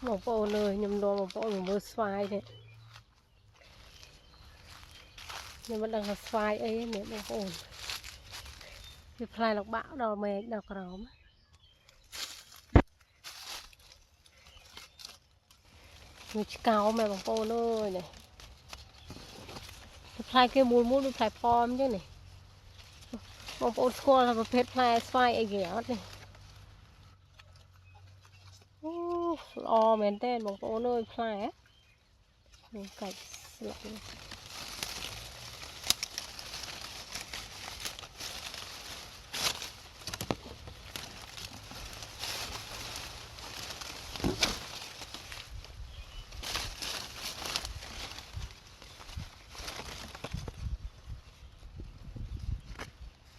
một bộ lời nhầm đồ một bộ vừa xoài đấy nhưng vẫn đang là xoài ấy nếu một bộ thì phải lọc bão đầu mẹ đầu cỏ người cao mẹ một bộ nơi này phải cái mùi mùi phải form chứ này một bộ score là một phết phải xoài ấy ghẻ này lo mến tên một bộ nơi phải á cạch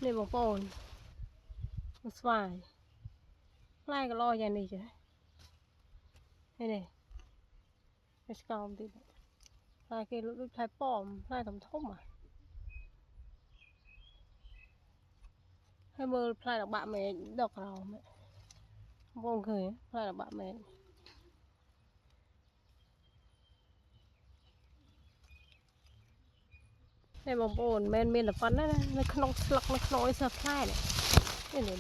này một bộ một xoài lại cái lo nhà này chứ đây này cái scom thì lại cái lũ phải bom lại thầm thốc mà hay mơ phải là bạn mẹ đọc rồi mẹ không cười phải là bạn mẹ này một bộ men men là phân đấy nó không lọc nó nói sao khai này này